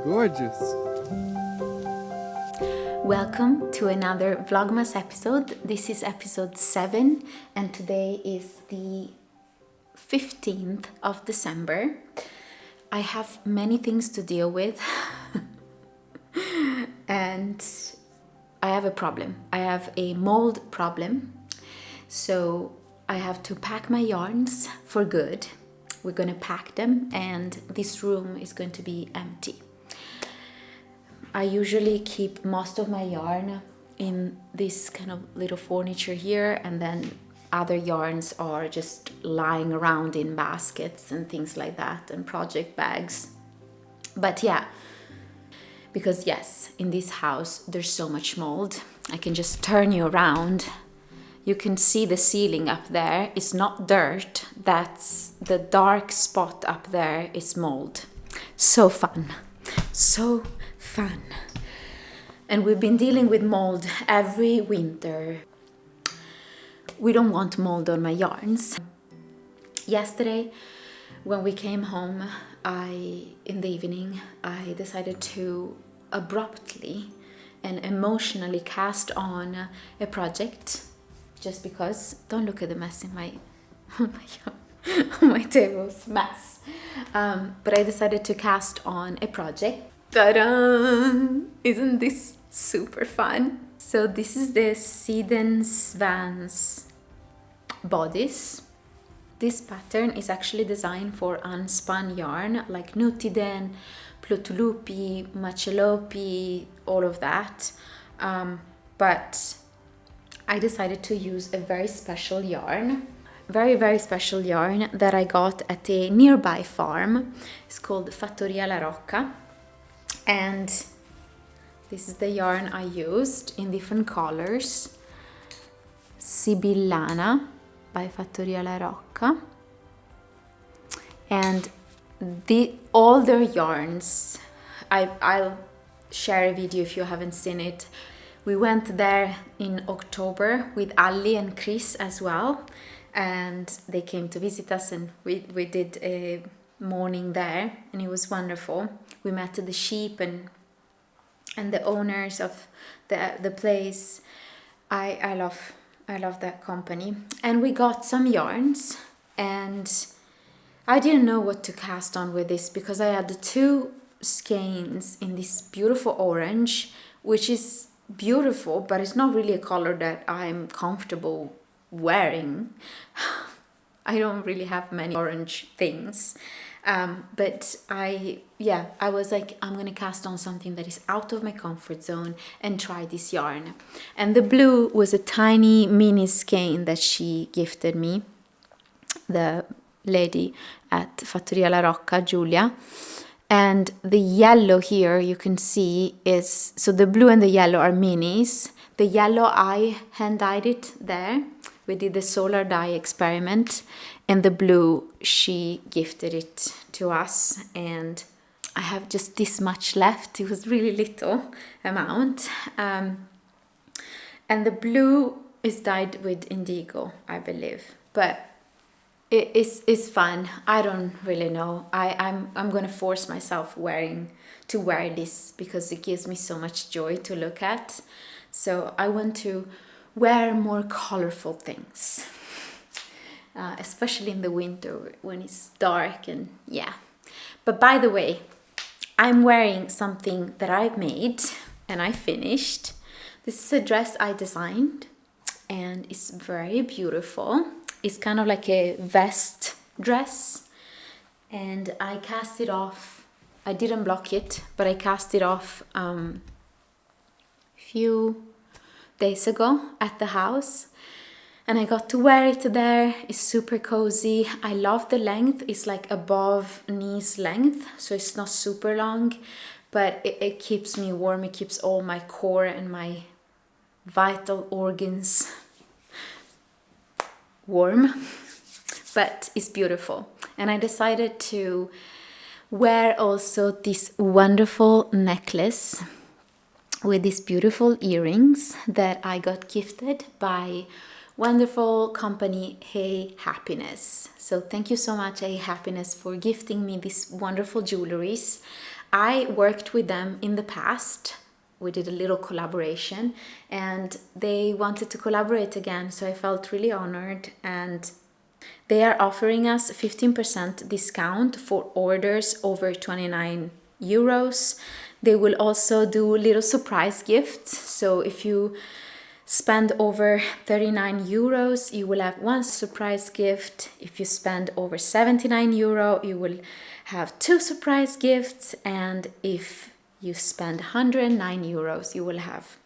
Gorgeous. Welcome to another Vlogmas episode. This is episode 7 and today is the 15th of December. I have many things to deal with and I have a problem. I have a mold problem. So I have to pack my yarns for good. We're going to pack them and this room is going to be empty. I usually keep most of my yarn in this kind of little furniture here, and then other yarns are just lying around in baskets and things like that and project bags. But yeah, because yes, in this house there's so much mold. I can just turn you around. You can see the ceiling up there. It's not dirt. That's the dark spot up there is mold. So fun. So fun. And we've been dealing with mold every winter. We don't want mold on my yarns. Yesterday, when we came home, in the evening, I decided to abruptly and emotionally cast on a project. Just because, don't look at the mess in my my table's mess. But I decided to cast on a project. Ta-da! Isn't this super fun? So this is the Seeden Svans bodice. This pattern is actually designed for unspun yarn like Nutiden, Plutulupi, Macelopi, all of that. But I decided to use a very special yarn. Very special yarn that I got at a nearby farm. It's called Fattoria La Rocca. And this is the yarn I used in different colors. Sibillana by Fattoria La Rocca. And all their yarns, I'll share a video if you haven't seen it. We went there in October with Ali and Chris as well. And they came to visit us and we did a morning there and it was wonderful. We met the sheep and the owners of the place. I love that company. And we got some yarns and I didn't know what to cast on with this because I had the two skeins in this beautiful orange, which is beautiful, but it's not really a color that I'm comfortable wearing. I don't really have many orange things. But I was like, I'm gonna cast on something that is out of my comfort zone and try this yarn. And the blue was a tiny mini skein that she gifted me, the lady at Fattoria La Rocca, Giulia. And the yellow here you can see is, so the blue and the yellow are minis. The yellow I hand dyed it there. We did the solar dye experiment, and the blue she gifted it to us, and I have just this much left. It was really little amount, and the blue is dyed with indigo, I believe, but it's fun. I don't really know. I'm gonna force myself to wear this because it gives me so much joy to look at. So I want to wear more colorful things, especially in the winter when it's dark and yeah. But by the way, I'm wearing something that I made and I finished. This is a dress I designed and it's very beautiful. It's kind of like a vest dress and I cast it off. I didn't block it, but I cast it off few days ago at the house and I got to wear it there. It's super cozy. I love the length. It's like above knees length, so it's not super long, but it keeps me warm. It keeps all my core and my vital organs warm, but it's beautiful. And I decided to wear also this wonderful necklace with these beautiful earrings that I got gifted by wonderful company Hey Happiness. So thank you so much, Hey Happiness, for gifting me these wonderful jewelries. I worked with them in the past. We did a little collaboration and they wanted to collaborate again, so I felt really honored, and they are offering us 15% discount for orders over 29 euros. They will also do little surprise gifts. So if you spend over 39 euros, you will have one surprise gift. If you spend over 79 euro, you will have two surprise gifts. And if you spend 109 euros, you will have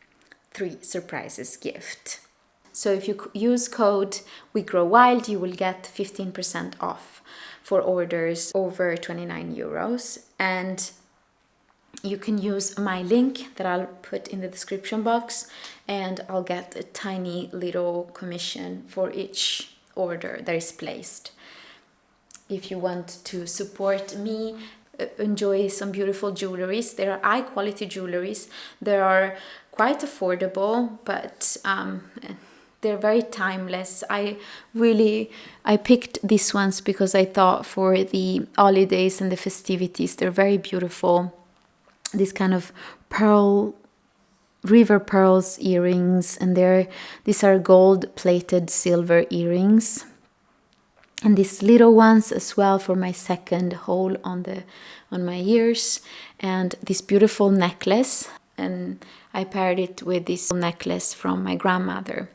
three surprises gift. So if you use code WeGrowWild, you will get 15% off for orders over 29 euros. And you can use my link that I'll put in the description box, and I'll get a tiny little commission for each order that is placed. If you want to support me, enjoy some beautiful jewelries. There are high quality jewelries. They are quite affordable, but they're very timeless. I picked these ones because I thought for the holidays and the festivities, they're very beautiful. This kind of river pearls earrings, and these are gold plated silver earrings. And these little ones as well for my second hole on my ears, and this beautiful necklace, and I paired it with this necklace from my grandmother.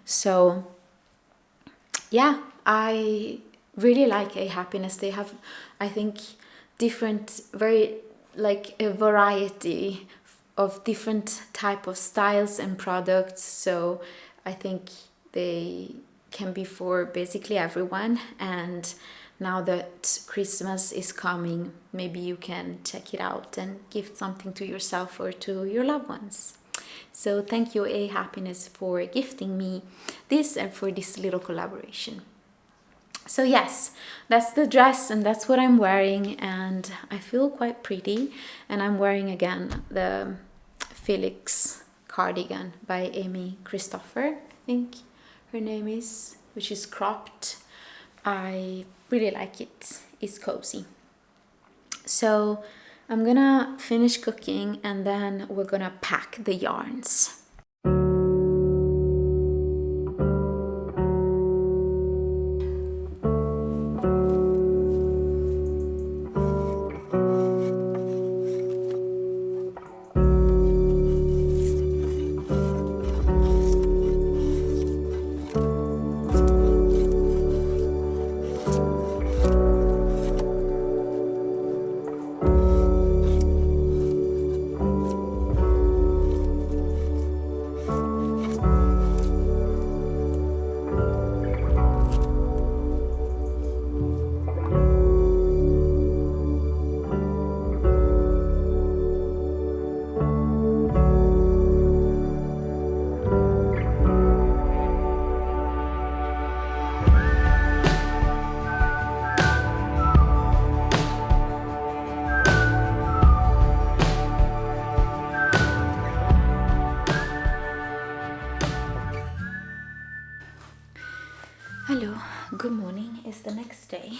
So yeah, I really like A Happiness. They have, I think, different, very like a variety of different type of styles and products. So I think they can be for basically everyone. And now that Christmas is coming, maybe you can check it out and gift something to yourself or to your loved ones. So thank you, A Happiness, for gifting me this and for this little collaboration. So yes, that's the dress and that's what I'm wearing, and I feel quite pretty. And I'm wearing again the Felix cardigan by Amy Christopher, I think her name is, which is cropped. I really like it. It's cozy. So I'm gonna finish cooking and then we're gonna pack the yarns. Hello, good morning. It's the next day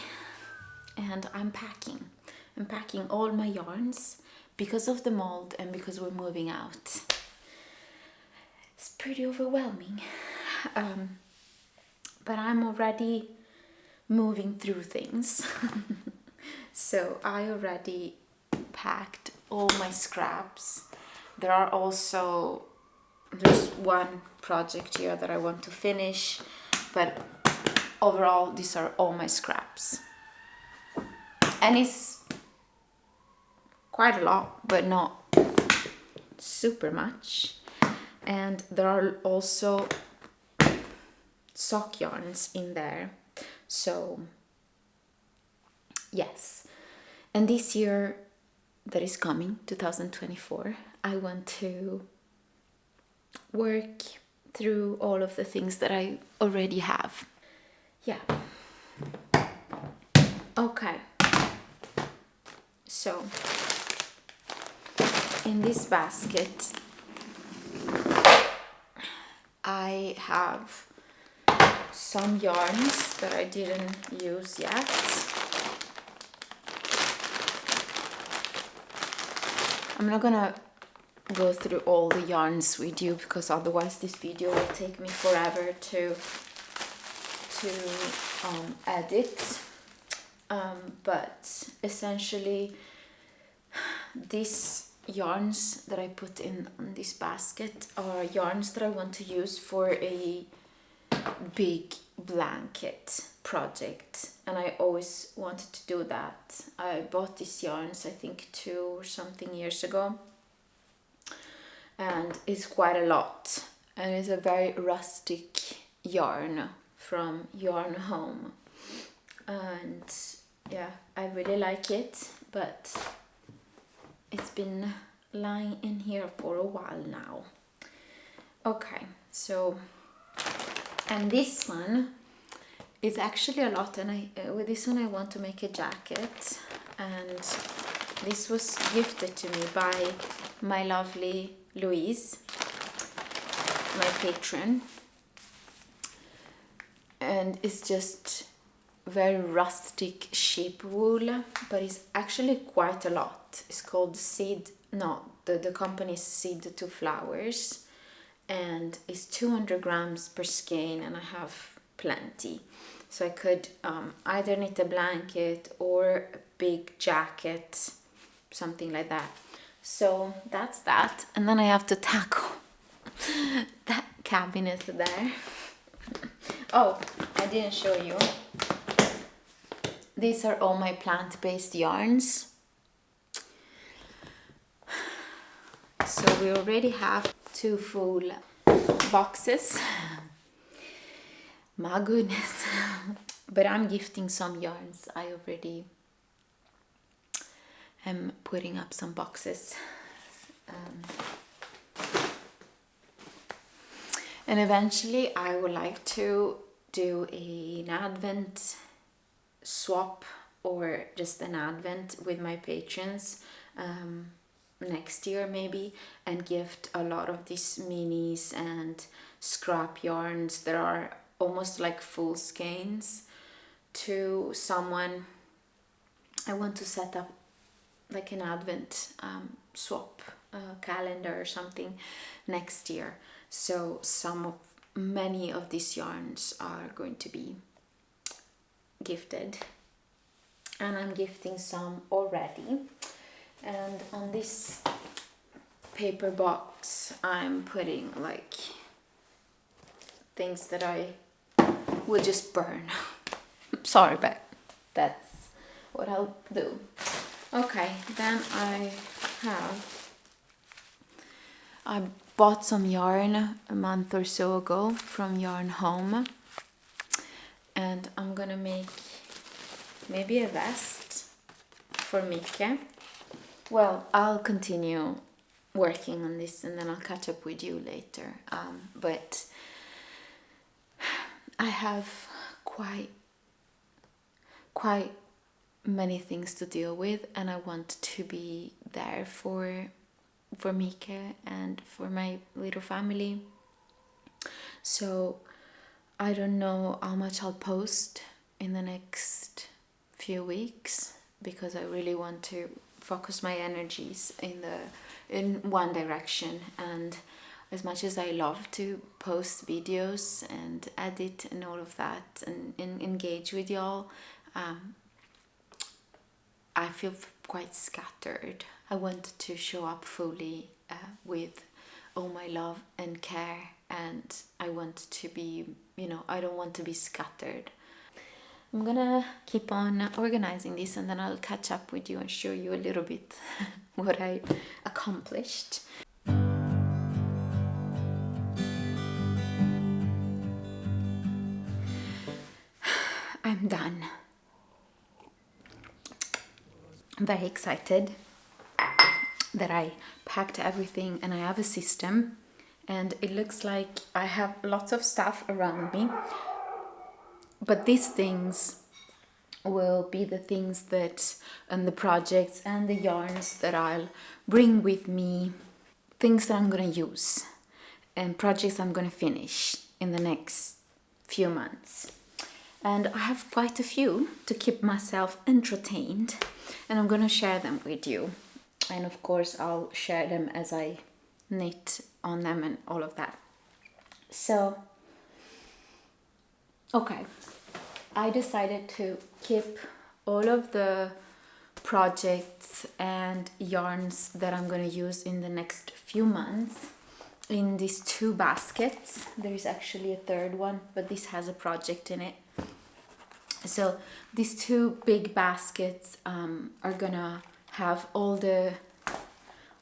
and I'm packing. I'm packing all my yarns because of the mold and because we're moving out. It's pretty overwhelming, but I'm already moving through things. So I already packed all my scraps. There's one project here that I want to finish, but overall these are all my scraps, and it's quite a lot but not super much. And there are also sock yarns in there, so yes. And this year that is coming, 2024, I want to work through all of the things that I already have. Yeah. Okay. So in this basket I have some yarns that I didn't use yet. I'm not gonna go through all the yarns with you because otherwise this video will take me forever to edit. But essentially these yarns that I put in on this basket are yarns that I want to use for a big blanket project, and I always wanted to do that. I bought these yarns I think 2 or something years ago, and it's quite a lot, and it's a very rustic yarn from Yarn Home, and yeah, I really like it, but it's been lying in here for a while now. Okay, so, and this one is actually a lot, and with this one I want to make a jacket, and this was gifted to me by my lovely Louise, my patron, and it's just very rustic sheep wool, but it's actually quite a lot. It's called the company is Seed to Flowers, and it's 200 grams per skein, and I have plenty, so I could either knit a blanket or a big jacket, something like that. So that's that, and then I have to tackle that cabinet there. Oh, I didn't show you. These are all my plant-based yarns. So we already have 2 full boxes. My goodness. But I'm gifting some yarns. I already am putting up some boxes. And eventually I would like to do an advent swap, or just an advent with my patrons next year maybe, and gift a lot of these minis and scrap yarns that are almost like full skeins to someone. I want to set up like an advent swap calendar or something next year, so many of these yarns are going to be gifted, and I'm gifting some already. And on this paper box I'm putting like things that I will just burn. Sorry, but that's what I'll do. Okay, then I bought some yarn a month or so ago from Yarn Home, and I'm gonna make maybe a vest for Mika. Well, I'll continue working on this and then I'll catch up with you later. But I have quite many things to deal with, and I want to be there for Mika and for my little family. So I don't know how much I'll post in the next few weeks, because I really want to focus my energies in one direction. And as much as I love to post videos and edit and all of that and engage with y'all, I feel quite scattered. I want to show up fully with all my love and care, and I want to be, I don't want to be scattered. I'm gonna keep on organizing this, and then I'll catch up with you and show you a little bit what I accomplished. I'm done. I'm very excited that I packed everything and I have a system, and it looks like I have lots of stuff around me, but these things will be the things that, and the projects and the yarns that I'll bring with me, things that I'm gonna use and projects I'm gonna finish in the next few months. And I have quite a few to keep myself entertained, and I'm gonna share them with you. And of course I'll share them as I knit on them and all of that. So okay, I decided to keep all of the projects and yarns that I'm going to use in the next few months in these 2 baskets. There is actually a third one, but this has a project in it. So these 2 big baskets are gonna have all the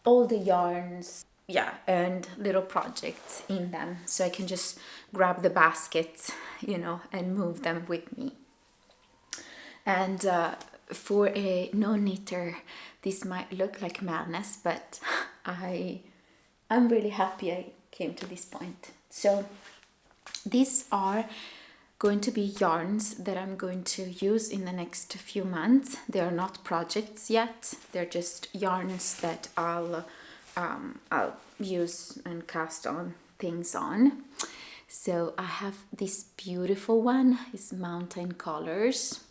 yarns, yeah, and little projects in them, so I can just grab the baskets, you know, and move them with me. And for a no-knitter, this might look like madness, but I'm really happy I came to this point. So these are going to be yarns that I'm going to use in the next few months. They are not projects yet. They're just yarns that I'll use and cast on things on. So I have this beautiful one. It's mountain colors.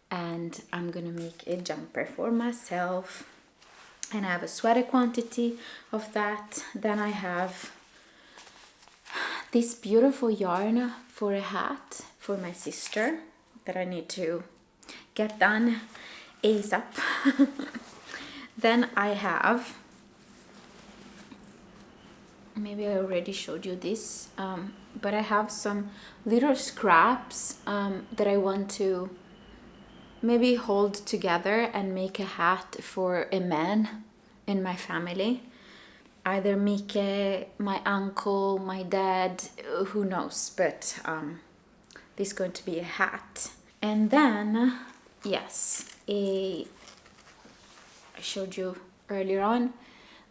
And I'm gonna make a jumper for myself. And I have a sweater quantity of that. Then I have this beautiful yarn for a hat for my sister that I need to get done ASAP. Then I have, maybe I already showed you this, but I have some little scraps that I want to maybe hold together and make a hat for a man in my family. Either Mike, my uncle, my dad, who knows, but this is going to be a hat. And then, yes, I showed you earlier on,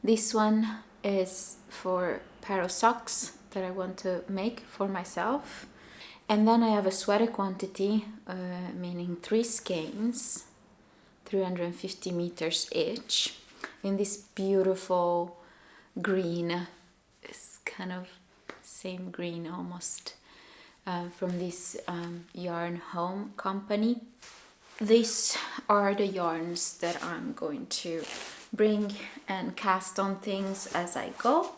this one is for a pair of socks that I want to make for myself. And then I have a sweater quantity, meaning 3 skeins, 350 meters each, in this beautiful green. It's kind of same green almost, from this yarn home company. These are the yarns that I'm going to bring and cast on things as I go.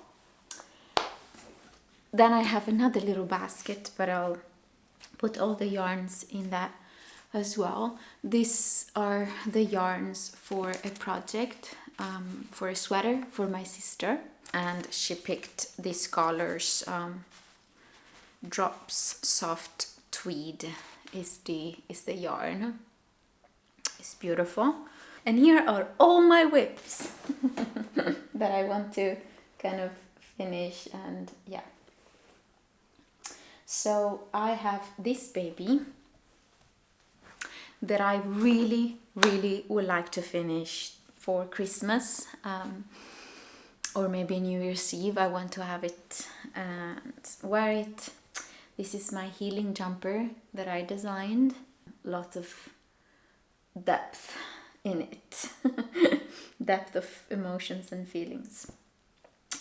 Then I have another little basket, but I'll put all the yarns in that as well. These are the yarns for a project, for a sweater for my sister, and she picked these colors. Drops Soft Tweed is the yarn. It's beautiful. And here are all my whips that I want to kind of finish, and yeah. So I have this baby that I really, really would like to finish for Christmas, or maybe New Year's Eve. I want to have it and wear it. This is my healing jumper that I designed. Lots of depth in it. Depth of emotions and feelings.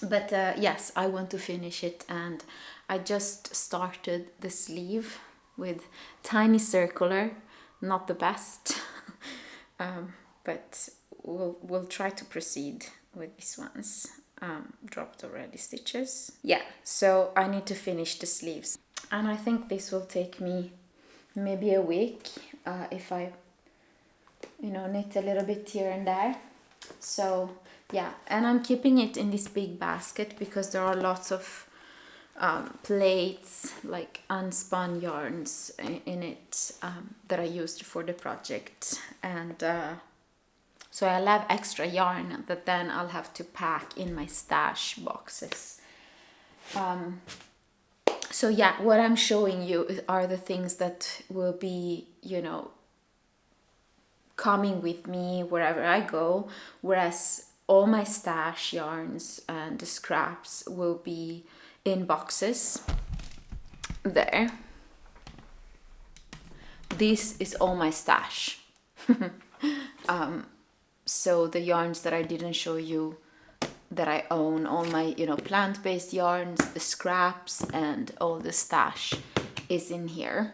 But yes, I want to finish it, and I just started the sleeve with tiny circular, not the best, but we'll try to proceed with these ones. Dropped already stitches. Yeah, so I need to finish the sleeves, and I think this will take me maybe a week if I, knit a little bit here and there. So yeah, and I'm keeping it in this big basket because there are lots of plates, like unspun yarns in it, that I used for the project. And so I'll have extra yarn that then I'll have to pack in my stash boxes. So yeah, what I'm showing you are the things that will be, coming with me wherever I go, whereas all my stash yarns and the scraps will be in boxes there. This is all my stash. So the yarns that I didn't show you that I own, all my plant-based yarns, the scraps, and all the stash is in here.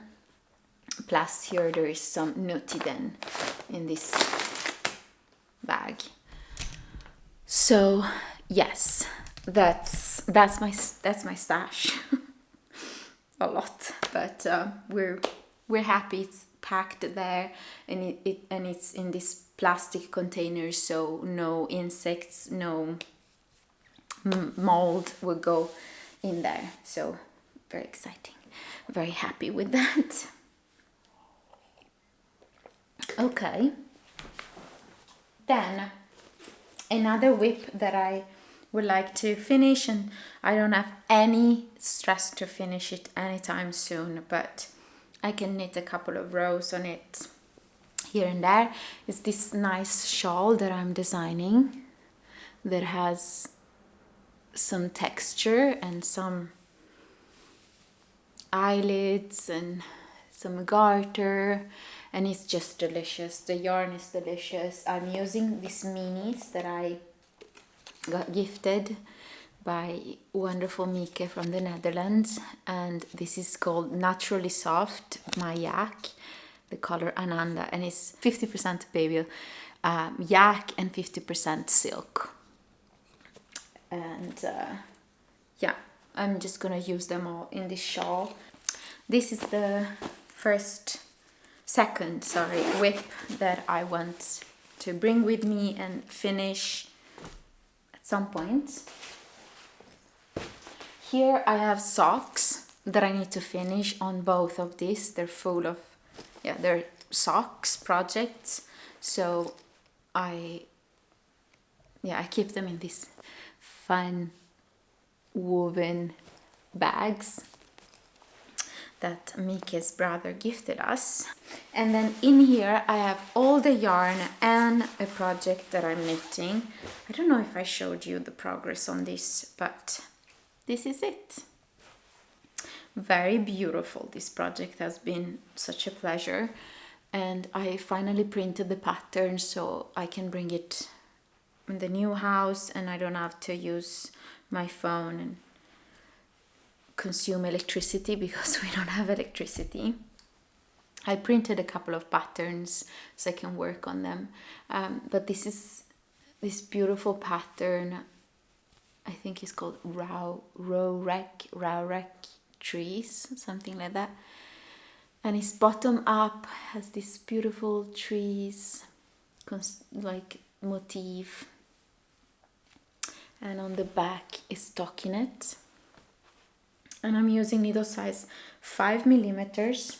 Plus here there is some Nutiden in this bag. So yes, that's my stash. A lot, but we're happy it's packed there, and it's in this plastic container, so no insects, no mold will go in there. So very exciting, very happy with that. Okay, then another whip that I would like to finish, and I don't have any stress to finish it anytime soon, but I can knit a couple of rows on it here and there, is this nice shawl that I'm designing that has some texture and some eyelids and some garter, and it's just delicious. The yarn is delicious. I'm using these minis that I got gifted by wonderful Mike from the Netherlands, and this is called Naturally Soft my yak, the color Ananda, and it's 50% baby yak and 50% silk. And yeah, I'm just gonna use them all in this shawl. This is the second whip that I want to bring with me and finish at some point. Here I have socks that I need to finish on both of these. They're full of, they're socks projects. So I keep them in these fun woven bags that Mike's brother gifted us. And then in here I have all the yarn and a project that I'm knitting. I don't know if I showed you the progress on this, but this is it. Very beautiful. This project has been such a pleasure, and I finally printed the pattern so I can bring it in the new house, and I don't have to use my phone and consume electricity because we don't have electricity. I printed a couple of patterns so I can work on them, but this beautiful pattern, I think it's called Rowrek trees, something like that, and it's bottom up, has this beautiful trees like motif, and on the back is stockinette. And I'm using needle size 5 millimeters,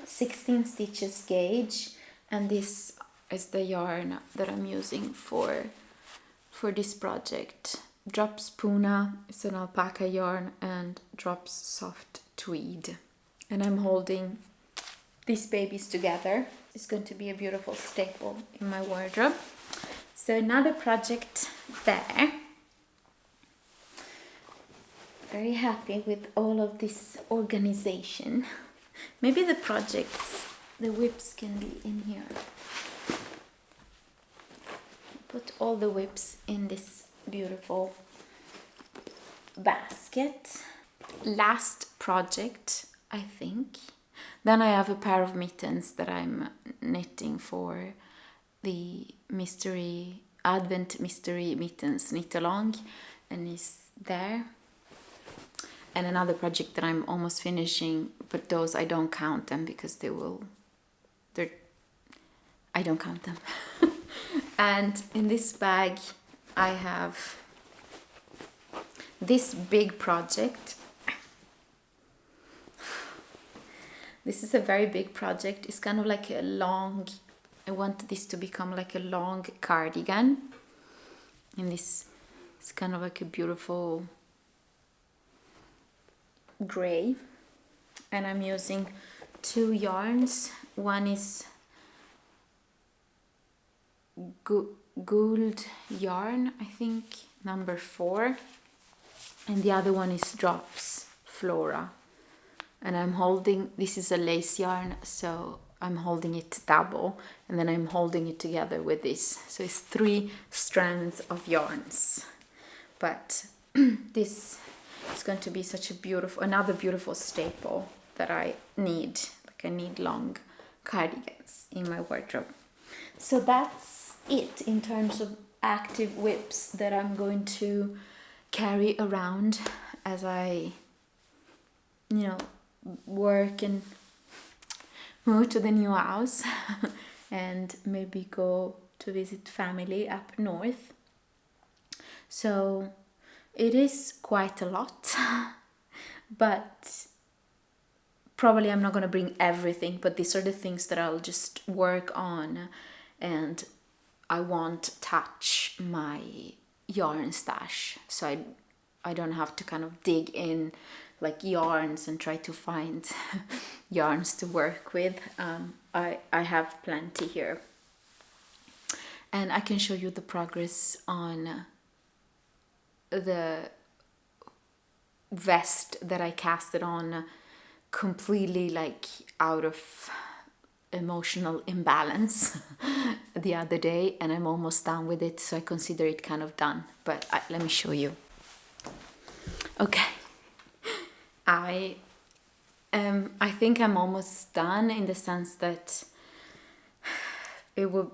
16 stitches gauge, and this is the yarn that I'm using for this project. Drops Puna, it's an alpaca yarn, and Drops soft tweed. And I'm holding these babies together. It's going to be a beautiful staple in my wardrobe. So another project there. Very happy with all of this organization. Maybe the projects, the whips can be in here. Put all the whips in this beautiful basket. Last project, I think. Then I have a pair of mittens that I'm knitting for the Advent Mystery Mittens knit along, and it's there. And another project that I'm almost finishing, but those I don't count them because I don't count them. And in this bag I have this big project. This is a very big project. It's kind of like a long, I want this to become like a long cardigan. And this, it's kind of like a beautiful gray, and I'm using 2 yarns. One is gold yarn, I think, number 4, and the other one is Drops Flora, and I'm holding, this is a lace yarn, so I'm holding it double, and then I'm holding it together with this, so it's 3 strands of yarns. But this is going to be such a beautiful, another beautiful staple that I need. Like I need long cardigans in my wardrobe. So that's it in terms of active whips that I'm going to carry around as I, you know, work and move to the new house and maybe go to visit family up north. So it is quite a lot, but probably I'm not going to bring everything, but these are the things that I'll just work on, and I won't touch my yarn stash, so I don't have to kind of dig in like yarns and try to find yarns to work with. I have plenty here, and I can show you the progress on the vest that I casted on completely like out of emotional imbalance the other day, and I'm almost done with it, so I consider it kind of done. But let me show you. Okay, I think I'm almost done, in the sense that it will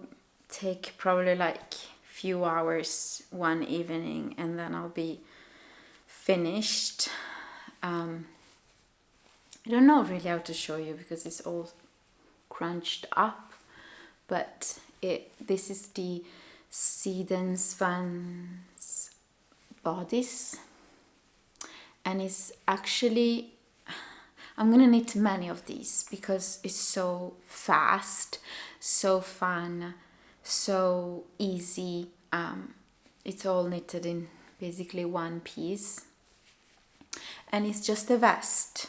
take probably like few hours one evening, and then I'll be finished. I don't know really how to show you because it's all crunched up, but this is the Sedens Vans bodice, and it's actually, I'm gonna knit many of these because it's so fast, so fun, so easy. It's all knitted in basically one piece, and it's just a vest.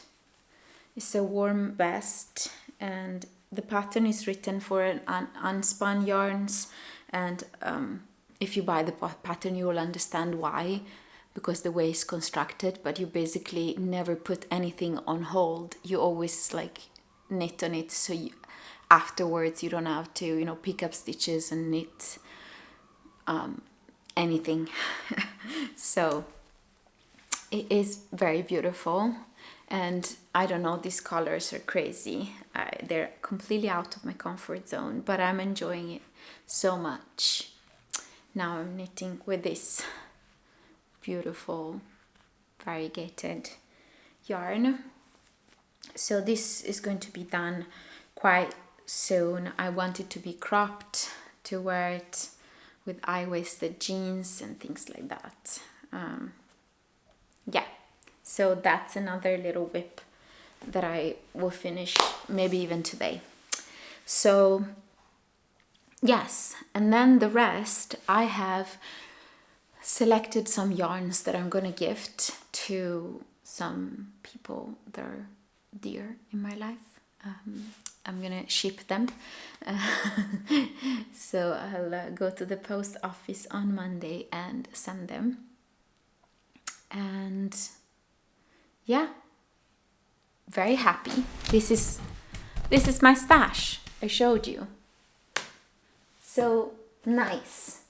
It's a warm vest, and the pattern is written for an unspun yarns, and if you buy the pattern you will understand why, because the way it's constructed. But you basically never put anything on hold, you always like knit on it, so afterwards you don't have to, you know, pick up stitches and knit anything. So it is very beautiful, and I don't know, these colors are crazy. They're completely out of my comfort zone, but I'm enjoying it so much. Now I'm knitting with this beautiful variegated yarn. So this is going to be done quite soon. I want it to be cropped to wear it with high-waisted jeans and things like that. Yeah, so that's another little whip that I will finish maybe even today. So yes, and then the rest, I have selected some yarns that I'm gonna gift to some people that are dear in my life. I'm gonna ship them. So I'll go to the post office on Monday and send them. And yeah, very happy. This is my stash I showed you. So nice.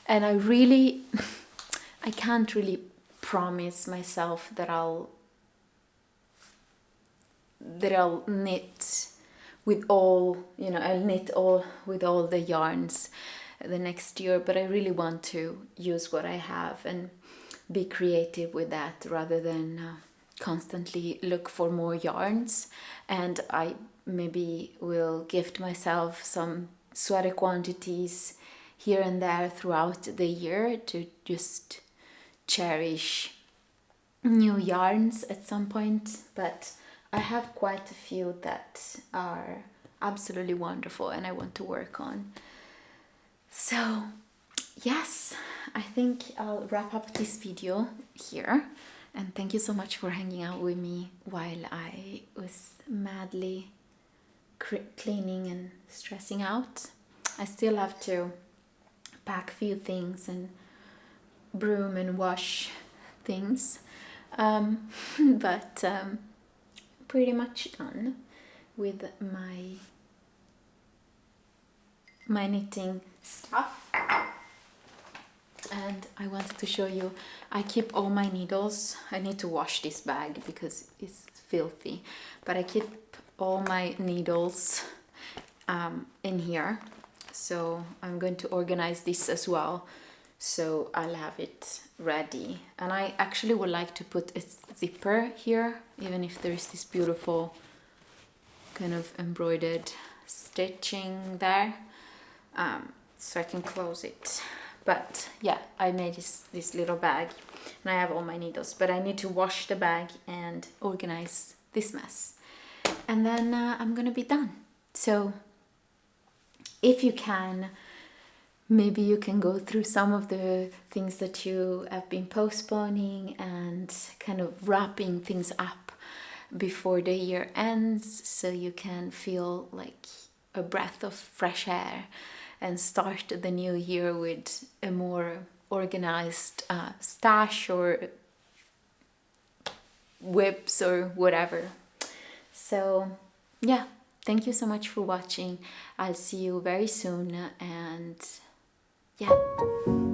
And I can't really promise myself that I'll knit with all, you know, I'll knit all with all the yarns the next year, but I really want to use what I have and be creative with that, rather than constantly look for more yarns. And I maybe will gift myself some sweater quantities here and there throughout the year to just cherish new yarns at some point. But I have quite a few that are absolutely wonderful and I want to work on. So yes, I think I'll wrap up this video here, and thank you so much for hanging out with me while I was madly cleaning and stressing out. I still have to pack a few things and broom and wash things, but pretty much done with my knitting stuff. And I wanted to show you, I keep all my needles. I need to wash this bag because it's filthy, but I keep all my needles in here. so I'm going to organize this as well, so I'll have it ready. And I actually would like to put a zipper here, even if there's this beautiful kind of embroidered stitching there, so I can close it. But yeah, I made this little bag, and I have all my needles, but I need to wash the bag and organize this mess, and then I'm gonna be done. So if you can, maybe you can go through some of the things that you have been postponing and kind of wrapping things up before the year ends, so you can feel like a breath of fresh air and start the new year with a more organized stash or whips or whatever. So yeah, thank you so much for watching. I'll see you very soon, and yeah.